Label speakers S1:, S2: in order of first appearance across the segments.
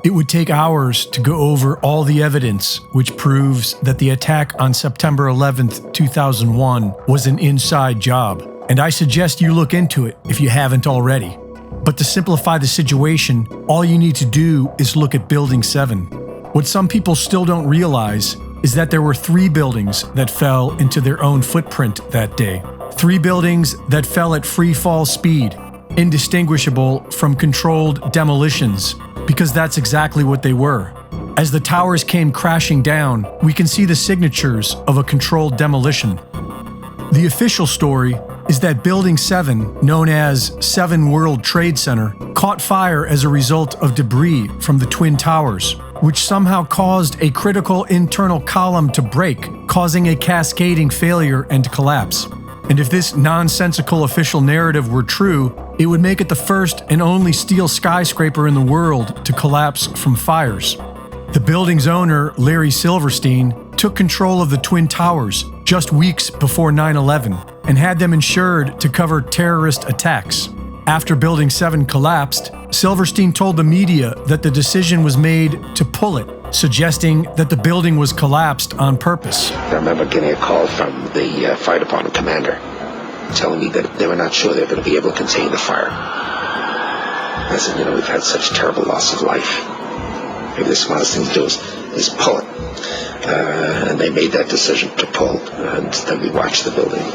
S1: It would take hours to go over all the evidence which proves that the attack on September 11th, 2001 was an inside job, and I suggest you look into it if you haven't already. But to simplify the situation, all you need to do is look at Building 7. What some people still don't realize is that there were 3 buildings that fell into their own footprint that day. 3 buildings that fell at free fall speed, indistinguishable from controlled demolitions, because that's exactly what they were. As the towers came crashing down, we can see the signatures of a controlled demolition. The official story is that Building 7, known as 7 World Trade Center, caught fire as a result of debris from the Twin Towers, which somehow caused a critical internal column to break, causing a cascading failure and collapse. And if this nonsensical official narrative were true, it would make it the first and only steel skyscraper in the world to collapse from fires. The building's owner, Larry Silverstein, took control of the Twin Towers just weeks before 9/11 and had them insured to cover terrorist attacks. After Building 7 collapsed, Silverstein told the media that the decision was made to pull it, suggesting that the building was collapsed on purpose.
S2: I remember getting a call from the fire department commander telling me that they were not sure they were going to be able to contain the fire. I said, we've had such terrible loss of life. Maybe the smartest thing to do is pull it. And they made that decision to pull, and then we watched the building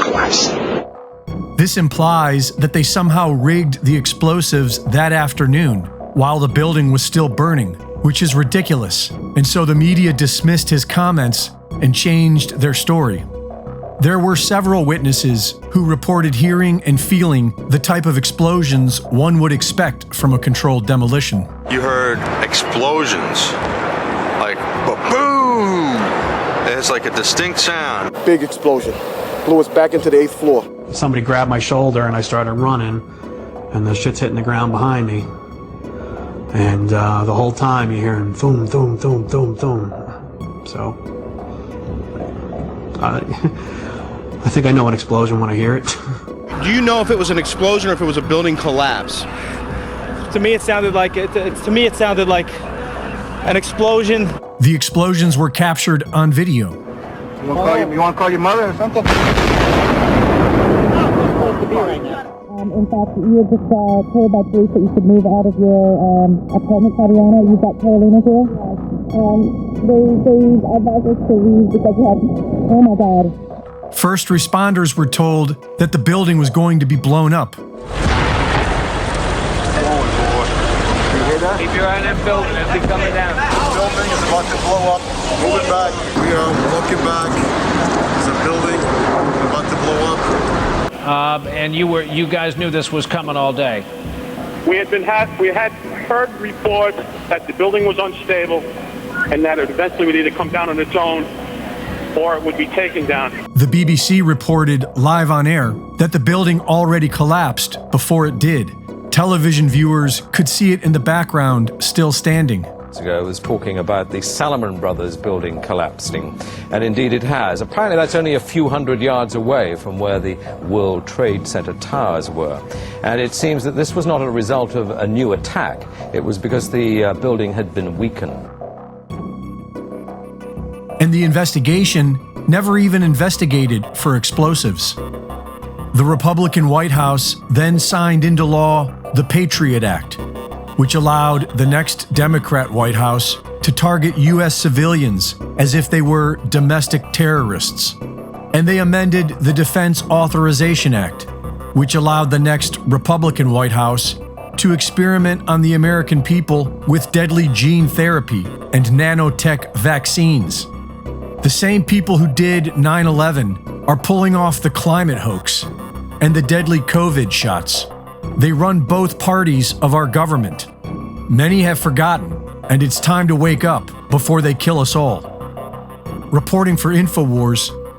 S2: collapse.
S1: This implies that they somehow rigged the explosives that afternoon while the building was still burning, which is ridiculous, and so the media dismissed his comments and changed their story. There were several witnesses who reported hearing and feeling the type of explosions one would expect from a controlled demolition.
S3: You heard explosions, like boom! It's like a distinct sound.
S4: Big explosion. Blew us back into the 8th floor.
S5: Somebody grabbed my shoulder and I started running, and the shit's hitting the ground behind me. And the whole time you're hearing boom, boom, boom, boom, boom. So, I think I know an explosion when I hear it.
S6: Do you know if it was an explosion or if it was a building collapse?
S7: To me, it sounded like an explosion.
S1: The explosions were captured on video.
S4: You want to call your mother or something?
S8: In fact, you were just told by police that you could move out of your apartment, Tatiana. You've got Carolina here. They advised us to leave because we had, oh my God.
S1: First responders were told that the building was going to be blown up.
S7: Keep your eye on that building as we coming down.
S9: The building is about to blow up. Move it back. We are looking back. There's a building about to blow up.
S10: And you guys knew this was coming all day.
S11: We had heard reports that the building was unstable and that it eventually would either come down on its own or it would be taken down.
S1: The BBC reported live on air that the building already collapsed before it did. Television viewers could see it in the background, still standing.
S12: Ago was talking about the Salomon Brothers building collapsing, and indeed it has. Apparently that's only a few hundred yards away from where the World Trade Center towers were, and it seems that this was not a result of a new attack. It was because the building had been weakened.
S1: And the investigation never even investigated for explosives. The Republican White House then signed into law the Patriot Act, which allowed the next Democrat White House to target U.S. civilians as if they were domestic terrorists. And they amended the Defense Authorization Act, which allowed the next Republican White House to experiment on the American people with deadly gene therapy and nanotech vaccines. The same people who did 9/11 are pulling off the climate hoax and the deadly COVID shots. They run both parties of our government. Many have forgotten, and it's time to wake up before they kill us all. Reporting for InfoWars,